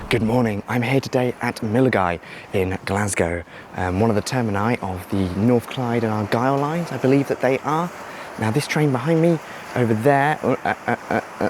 Good morning, I'm here today at Millerguy in Glasgow, one of the termini of the North Clyde and Argyll lines, I believe that they are. Now this train behind me, over there,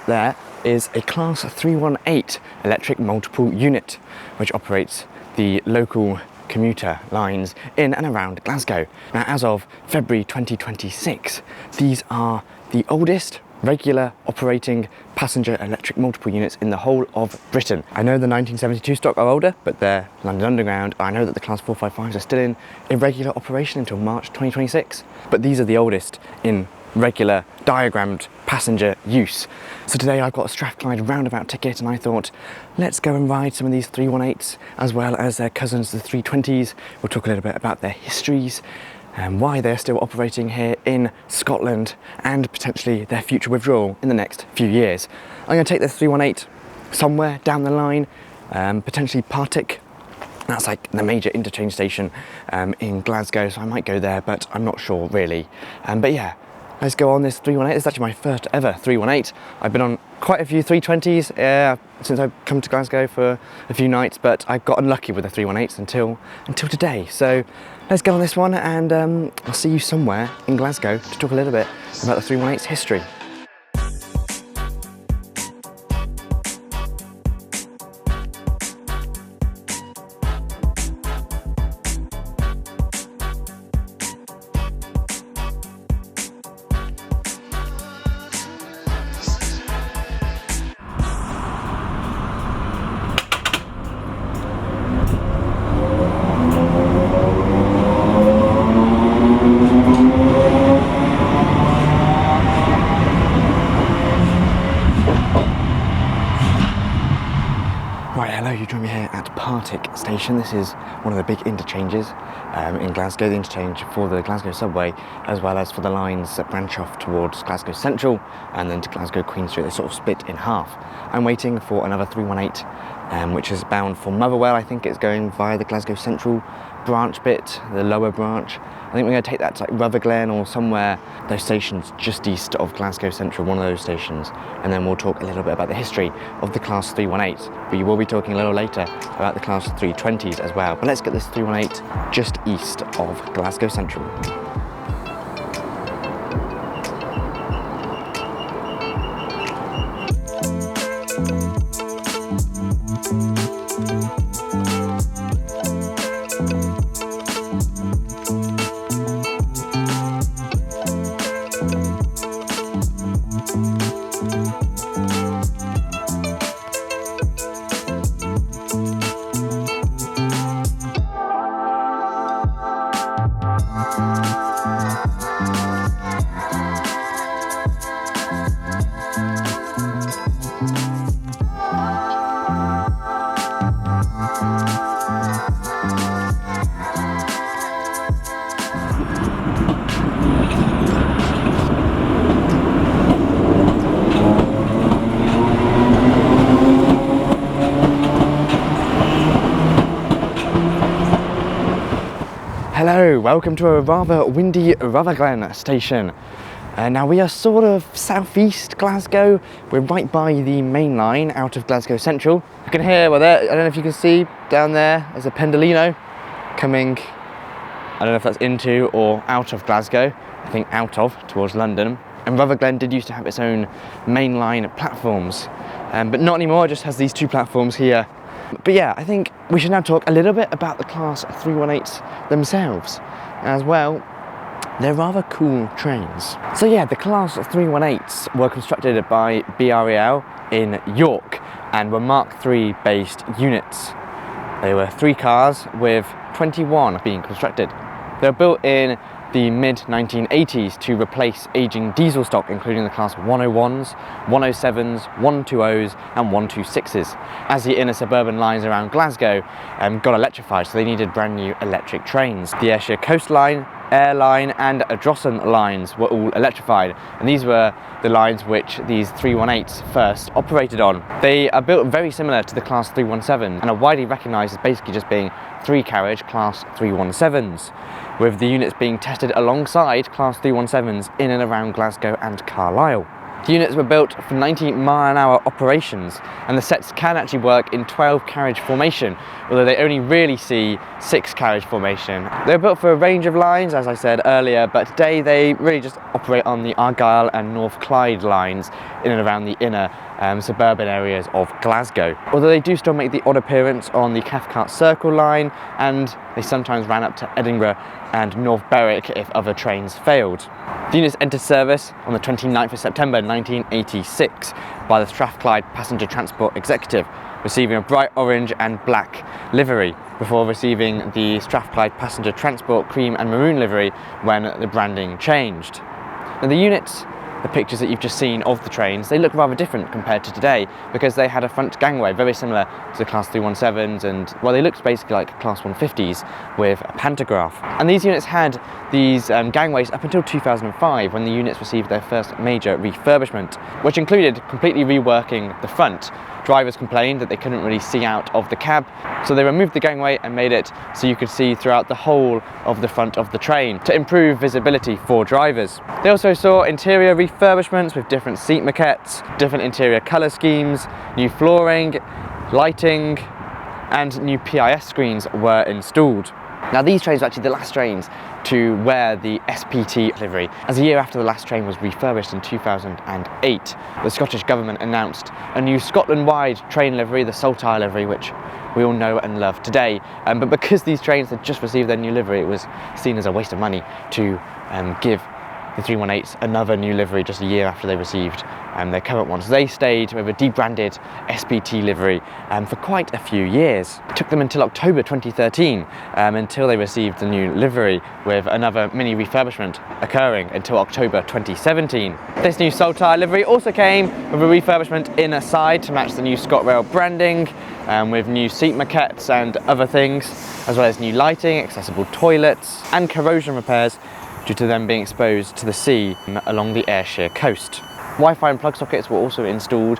there is a Class 318 electric multiple unit, which operates the local commuter lines in and around Glasgow. Now as of February 2026, these are the oldest regular operating passenger electric multiple units in the whole of Britain. I know the 1972 stock are older, but they're London Underground. I know that the Class 455s are still in irregular operation until March 2026, but these are the oldest in regular diagrammed passenger use. So today I've got a Strathclyde roundabout ticket and I thought, let's go and ride some of these 318s as well as their cousins, the 320s. We'll talk a little bit about their histories and why they're still operating here in Scotland and potentially their future withdrawal in the next few years. I'm going to take the 318 somewhere down the line, potentially Partick. That's like the major interchange station in Glasgow, so I might go there, but I'm not sure really. But yeah, let's go on this 318. This is actually my first ever 318. I've been on quite a few 320s since I've come to Glasgow for a few nights, but I got unlucky with the 318s until today. So let's go on this one, and I'll see you somewhere in Glasgow to talk a little bit about the 318's history. Right, hello, you join me here at Partick station. This is one of the big interchanges in Glasgow, the interchange for the Glasgow subway, as well as for the lines that branch off towards Glasgow Central and then to Glasgow Queen Street. They sort of split in half. I'm waiting for another 318, which is bound for Motherwell. I think it's going via the Glasgow Central branch bit, the lower branch. I think we're going to take that to like Rutherglen or somewhere, those stations just east of Glasgow Central, one of those stations, and then we'll talk a little bit about the history of the Class 318. We will be talking a little later about the Class 320s as well, but let's get this 318 just east of Glasgow Central. Hello, welcome to a rather windy Rutherglen station. Now we are sort of southeast Glasgow. We're right by the main line out of Glasgow Central. You can hear, well there, I don't know if you can see down there's a Pendolino coming, I don't know if that's into or out of Glasgow. I think out of, towards London. And Rutherglen did used to have its own mainline platforms, but not anymore. It just has these two platforms here. But yeah, I think we should now talk a little bit about the Class 318s themselves as well. They're rather cool trains. So yeah, the Class 318s were constructed by BREL in York and were Mark III based units. They were 3 cars with 21 being constructed. They were built in the mid-1980s to replace aging diesel stock, including the Class 101s, 107s, 120s and 126s, as the inner suburban lines around Glasgow got electrified, so they needed brand new electric trains. The Ayrshire Coastline, Airline and Drossen lines were all electrified, and these were the lines which these 318s first operated on. They are built very similar to the Class 317 and are widely recognised as basically just being 3-carriage Class 317s, with the units being tested alongside Class 317s in and around Glasgow and Carlisle. The units were built for 90-mile-an-hour operations, and the sets can actually work in 12-carriage formation, although they only really see 6-carriage formation. They were built for a range of lines, as I said earlier, but today they really just operate on the Argyll and North Clyde lines in and around the inner suburban areas of Glasgow. Although they do still make the odd appearance on the Cathcart Circle line, and they sometimes ran up to Edinburgh and North Berwick if other trains failed. The units entered service on the 29th of September 1986 by the Strathclyde Passenger Transport Executive, receiving a bright orange and black livery before receiving the Strathclyde Passenger Transport cream and maroon livery when the branding changed. Now the units, the pictures that you've just seen of the trains, they look rather different compared to today because they had a front gangway very similar to the Class 317s, and well, they looked basically like Class 150s with a pantograph. And these units had these gangways up until 2005 when the units received their first major refurbishment, which included completely reworking the front. Drivers complained that they couldn't really see out of the cab, so they removed the gangway and made it so you could see throughout the whole of the front of the train to improve visibility for drivers. They also saw interior refurbishments with different seat maquettes, different interior colour schemes, new flooring, lighting, and new PIS screens were installed. Now these trains were actually the last trains to wear the SPT livery, as a year after the last train was refurbished in 2008. The Scottish Government announced a new Scotland-wide train livery, the Scotrail livery, which we all know and love today. But because these trains had just received their new livery, it was seen as a waste of money to give the 318s another new livery just a year after they received their current ones. They stayed with a debranded SPT livery for quite a few years. It took them until October 2013 until they received the new livery, with another mini refurbishment occurring until October 2017. This new Scotrail livery also came with a refurbishment inner side to match the new Scotrail branding, with new seat maquettes and other things, as well as new lighting, accessible toilets, and corrosion repairs due to them being exposed to the sea along the Ayrshire coast. Wi-Fi and plug sockets were also installed,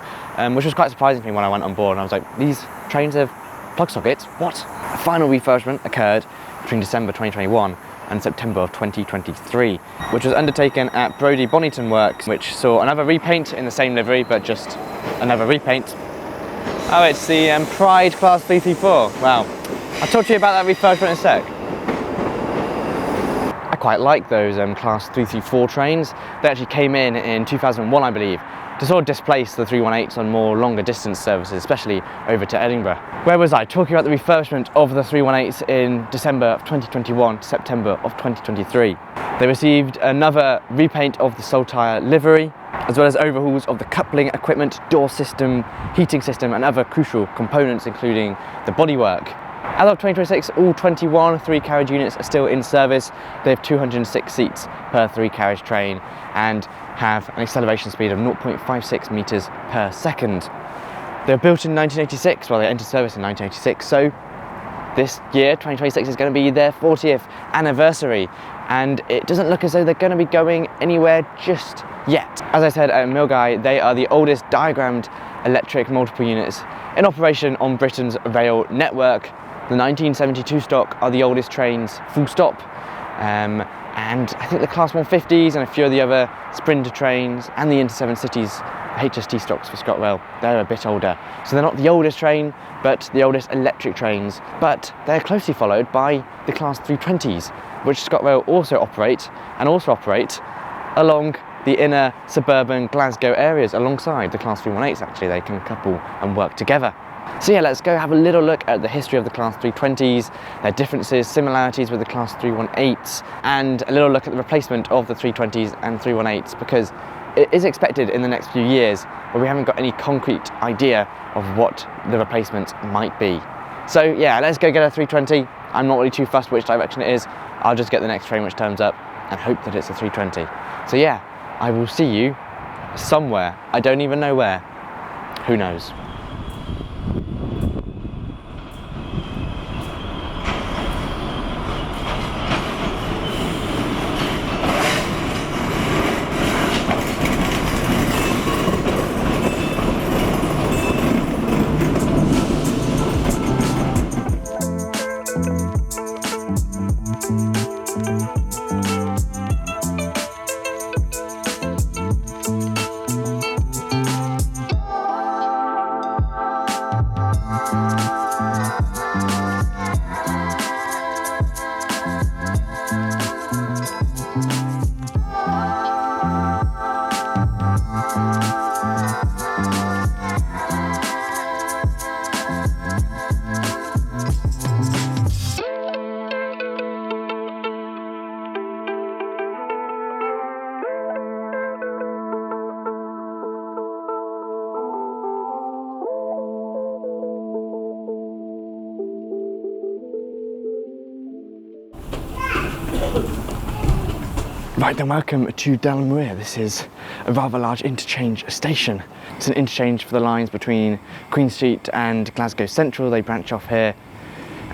which was quite surprising to me when I went on board, and I was like, these trains have plug sockets? What? A final refurbishment occurred between December 2021 and September of 2023, which was undertaken at Brodie Bonnyton Works, which saw another repaint in the same livery, but just another repaint. Oh, it's the Pride Class 334. Wow. I'll talk to you about that refurbishment in a sec. I quite like those Class 334 trains. They actually came in 2001, I believe, to sort of displace the 318s on more longer distance services, especially over to Edinburgh. Where was I? Talking about the refurbishment of the 318s in December of 2021 to September of 2023. They received another repaint of the Scotrail livery, as well as overhauls of the coupling equipment, door system, heating system, and other crucial components, including the bodywork. As of 2026, all 21 3-carriage units are still in service. They have 206 seats per 3-carriage train and have an acceleration speed of 0.56 metres per second. They were built in 1986, well, they entered service in 1986, so this year, 2026, is going to be their 40th anniversary, and it doesn't look as though they're going to be going anywhere just yet. As I said, at Milngavie, they are the oldest diagrammed electric multiple units in operation on Britain's rail network. The 1972 stock are the oldest trains, full stop, and I think the Class 150s and a few of the other Sprinter trains and the Inter-7 Cities HST stocks for Scotrail, they're a bit older. So they're not the oldest train, but the oldest electric trains, but they're closely followed by the Class 320s, which Scotrail also operate along the inner suburban Glasgow areas alongside the Class 318s. Actually, they can couple and work together. So yeah, let's go have a little look at the history of the Class 320s, their differences, similarities with the Class 318s, and a little look at the replacement of the 320s and 318s, because it is expected in the next few years, but we haven't got any concrete idea of what the replacement might be. So yeah, let's go get a 320. I'm not really too fussed which direction it is. I'll just get the next train which turns up and hope that it's a 320. So yeah, I will see you somewhere. I don't even know where. Who knows? Right then, welcome to Dalmuir. This is a rather large interchange station. It's an interchange for the lines between Queen Street and Glasgow Central. They branch off here,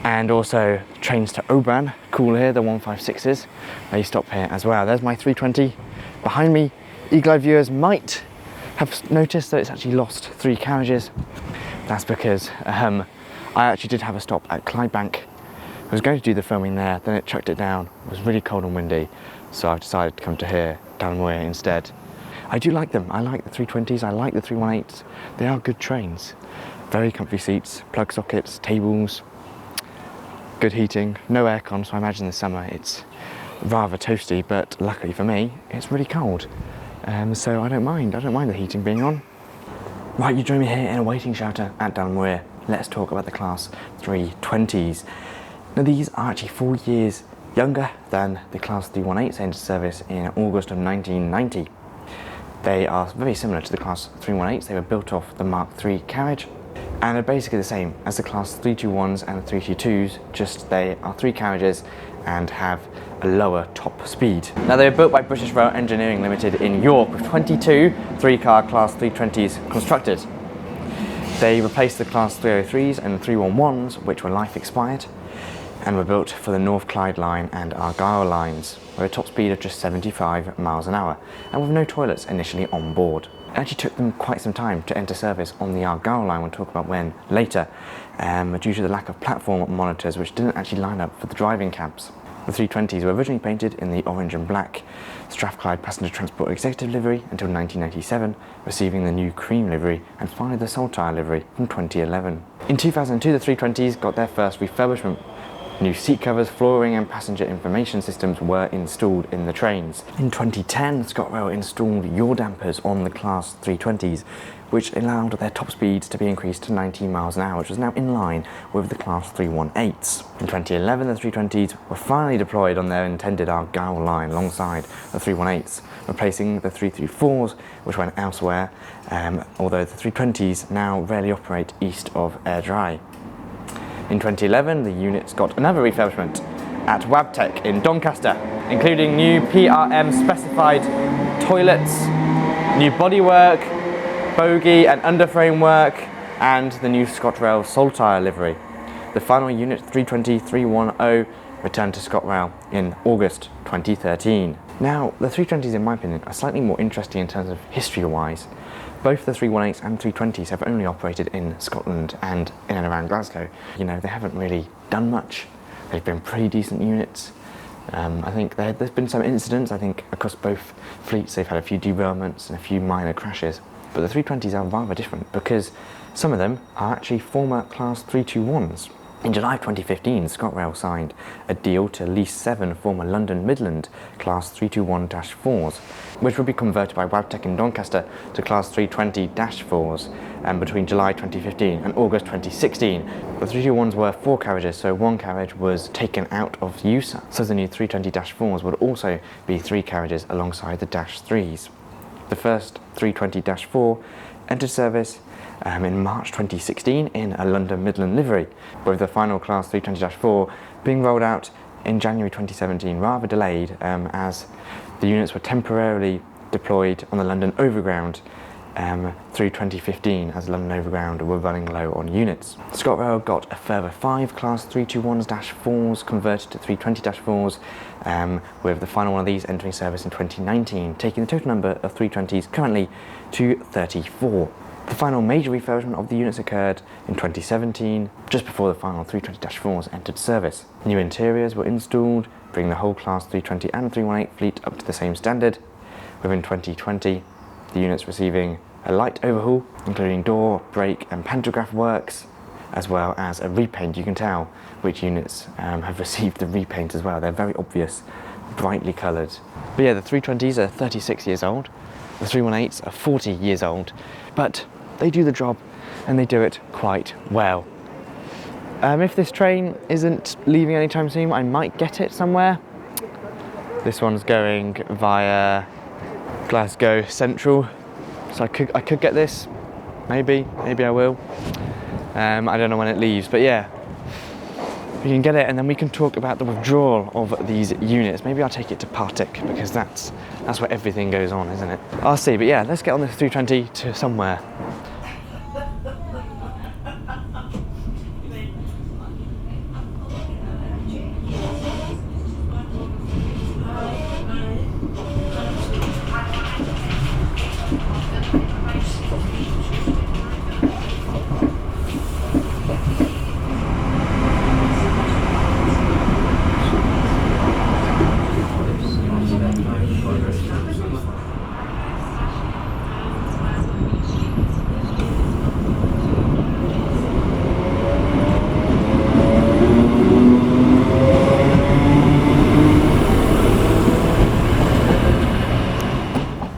and also trains to Oban, cool here, the 156s. They stop here as well. There's my 320 behind me. Eagle-eye viewers might have noticed that it's actually lost 3 carriages. That's because I actually did have a stop at Clydebank. I was going to do the filming there, then it chucked it down. It was really cold and windy, so I've decided to come to here, Dalmuir instead. I do like them. I like the 320s, I like the 318s. They are good trains. Very comfy seats, plug sockets, tables, good heating, no aircon, so I imagine this summer it's rather toasty, but luckily for me, it's really cold. So I don't mind the heating being on. Right, you join me here in a waiting shelter at Dalmuir. Let's talk about the Class 320s. Now these are actually 4 years younger than the Class 318s entered service in August of 1990. They are very similar to the Class 318s. They were built off the Mark III carriage, and they're basically the same as the Class 321s and 322s, just they are 3 carriages and have a lower top speed. Now they were built by British Rail Engineering Limited in York, with 22 3-car Class 320s constructed. They replaced the Class 303s and 311s, which were life expired, and were built for the North Clyde line and Argyll lines, with a top speed of just 75 miles an hour, and with no toilets initially on board. It actually took them quite some time to enter service on the Argyll line. We'll talk about when later, due to the lack of platform monitors, which didn't actually line up for the driving cabs. The 320s were originally painted in the orange and black Strathclyde Passenger Transport Executive livery until 1997, receiving the new cream livery, and finally the Saltire livery from 2011. In 2002, the 320s got their first refurbishment. New seat covers, flooring and passenger information systems were installed in the trains. In 2010, Scotrail installed yaw dampers on the Class 320s, which allowed their top speeds to be increased to 19 miles an hour, which was now in line with the Class 318s. In 2011, the 320s were finally deployed on their intended Argyll line alongside the 318s, replacing the 334s, which went elsewhere, although the 320s now rarely operate east of Airdrie. In 2011, the units got another refurbishment at Partick in Doncaster, including new PRM specified toilets, new bodywork, bogie and underframe work, and the new Scotrail Saltire livery. The final unit, 320-310, returned to Scotrail in August 2013. Now, the 320s, in my opinion, are slightly more interesting in terms of history-wise. Both the 318s and 320s have only operated in Scotland and in and around Glasgow. You know, they haven't really done much. They've been pretty decent units. I think there's been some incidents. I think across both fleets they've had a few derailments and a few minor crashes. But the 320s are rather different because some of them are actually former Class 321s. In July of 2015, Scotrail signed a deal to lease 7 former London Midland Class 321-4s, which would be converted by Wabtec in Doncaster to Class 320-4s between July 2015 and August 2016. The 321s were 4 carriages, so 1 carriage was taken out of use, so the new 320-4s would also be 3 carriages alongside the -3s. The first 320-4 entered service in March 2016 in a London Midland livery, with the final Class 320-4 being rolled out in January 2017, rather delayed as the units were temporarily deployed on the London Overground through 2015, as London Overground were running low on units. Scotrail got a further 5 Class 321-4s converted to 320-4s, with the final one of these entering service in 2019, taking the total number of 320s currently to 34. The final major refurbishment of the units occurred in 2017, just before the final 320-4s entered service. New interiors were installed, bringing the whole Class 320 and 318 fleet up to the same standard. Within 2020, the units receiving a light overhaul, including door, brake and pantograph works, as well as a repaint. You can tell which units have received the repaint as well. They're very obvious, brightly coloured. But yeah, the 320s are 36 years old, the 318s are 40 years old, but they do the job and they do it quite well. If this train isn't leaving anytime soon, I might get it somewhere. This one's going via Glasgow Central, so I could get this, maybe I will. I don't know when it leaves, but yeah, We can get it, and then we can talk about the withdrawal of these units. Maybe I'll take it to Partick, because that's where everything goes on, isn't it? I'll see, but yeah, let's get on this 320 to somewhere.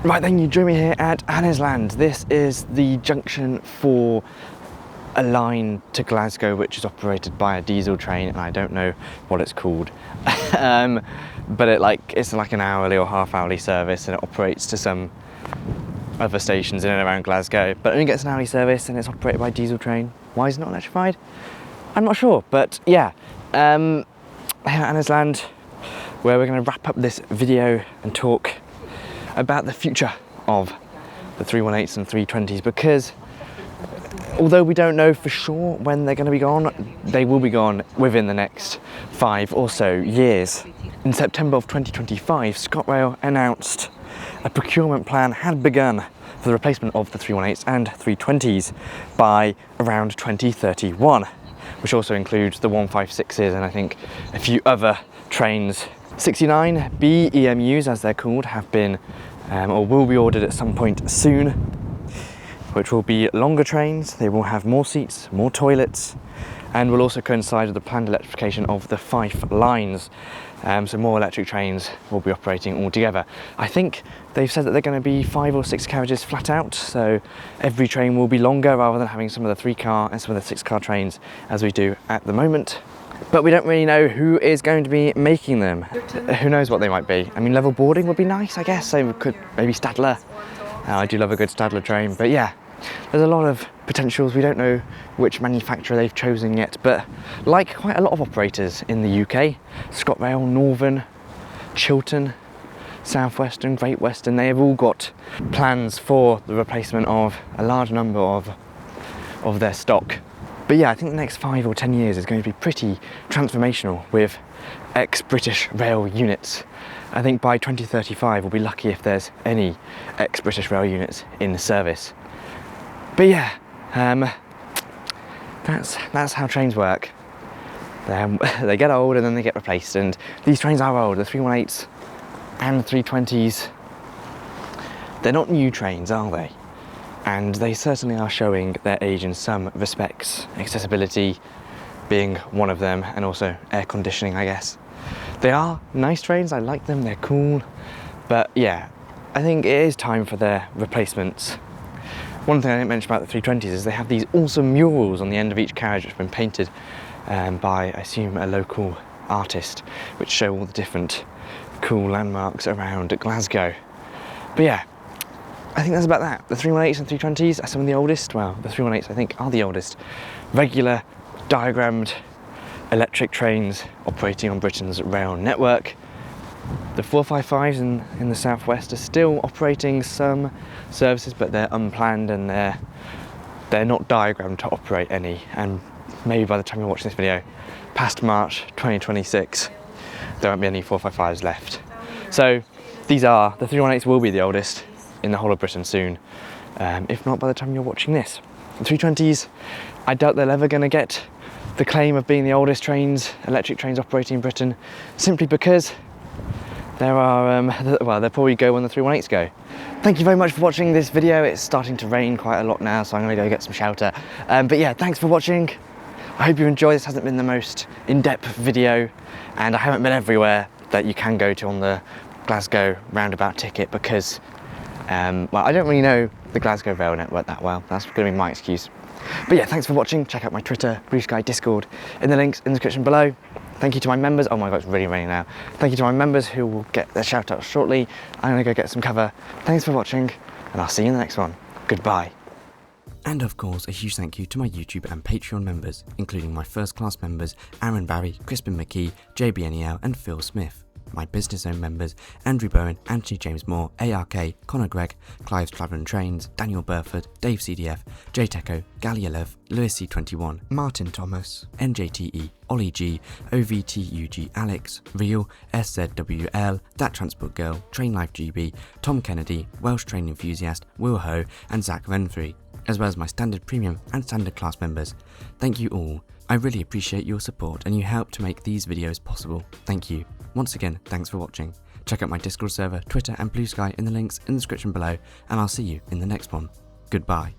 Right then, you join me here at Annesland. This is the junction for a line to Glasgow, which is operated by a diesel train, and I don't know what it's called. But it's like an hourly or half-hourly service, and it operates to some other stations in and around Glasgow, but only gets an hourly service, and it's operated by a diesel train. Why is it not electrified? I'm not sure, but yeah. Here at Annesland, where we're going to wrap up this video and talk about the future of the 318s and 320s, because although we don't know for sure when they're going to be gone, they will be gone within the next 5 or so years. In September of 2025, Scotrail announced a procurement plan had begun for the replacement of the 318s and 320s by around 2031, which also includes the 156s and I think a few other trains. 69 B EMUs, as they're called, have been or will be ordered at some point soon, which will be longer trains. They will have more seats, more toilets, and will also coincide with the planned electrification of the Fife lines. So more electric trains will be operating altogether. I think they've said that they're going to be 5 or 6 carriages flat out, so every train will be longer rather than having some of the 3-car and some of the 6-car trains as we do at the moment. But we don't really know who is going to be making them. Who knows what they might be. I mean, level boarding would be nice, I guess. So we could maybe Stadler. I do love a good Stadler train, but yeah, there's a lot of potentials. We don't know which manufacturer they've chosen yet, but like quite a lot of operators in the UK, Scotrail, Northern, Chiltern, South Western, Great Western, they have all got plans for the replacement of a large number of their stock. But yeah, I think the next 5 or 10 years is going to be pretty transformational with ex-British Rail units. I think by 2035 we'll be lucky if there's any ex-British Rail units in service. But yeah, that's how trains work. They get old and then they get replaced, and these trains are old. The 318s and the 320s, they're not new trains, are they? And they certainly are showing their age in some respects, accessibility being one of them, and also air conditioning, I guess. They are nice trains, I like them, they're cool, but yeah, I think it is time for their replacements. One thing I didn't mention about the 320s is they have these awesome murals on the end of each carriage which have been painted by, I assume, a local artist, which show all the different cool landmarks around Glasgow. But yeah, I think that's about that. The 318s and 320s are some of the oldest, well, the 318s I think are the oldest regular diagrammed electric trains operating on Britain's rail network. The 455s in the southwest are still operating some services, but they're unplanned and they're not diagrammed to operate any, and maybe by the time you're watching this video, past March 2026, there won't be any 455s left. So these are, the 318s will be the oldest in the whole of Britain soon, if not by the time you're watching this. The 320s, I doubt they're ever going to get the claim of being the oldest trains, electric trains operating in Britain, simply because there are, well, they'll probably go when the 318s go. Thank you very much for watching this video. It's starting to rain quite a lot now, so I'm going to go get some shelter. But yeah, thanks for watching. I hope you enjoyed. This hasn't been the most in-depth video, and I haven't been everywhere that you can go to on the Glasgow roundabout ticket because, well, I don't really know the Glasgow rail network that well. That's going to be my excuse. But yeah, thanks for watching. Check out my Twitter, Blue Sky, Discord in the links in the description below. Thank you to my members. Oh my god, it's really raining now. Thank you to my members who will get their shout out shortly. I'm going to go get some cover. Thanks for watching, and I'll see you in the next one. Goodbye. And of course, a huge thank you to my YouTube and Patreon members, including my first class members Aaron Barry, Crispin McKee, JBNEL and Phil Smith. My business owned members Andrew Bowen, Anthony James Moore, ARK, Connor Gregg, Clive's Travelling Trains, Daniel Burford, Dave CDF, JTecho, Gallialev, Lewis C21, Martin Thomas, NJTE, Ollie G, OVTUG Alex, Real, SZWL, That Transport Girl, Train Life GB, Tom Kennedy, Welsh Train Enthusiast, Will Ho and Zach Renfrey, as well as my standard premium and standard class members. Thank you all. I really appreciate your support and you help to make these videos possible. Thank you. Once again, thanks for watching. Check out my Discord server, Twitter and Blue Sky in the links in the description below, and I'll see you in the next one. Goodbye.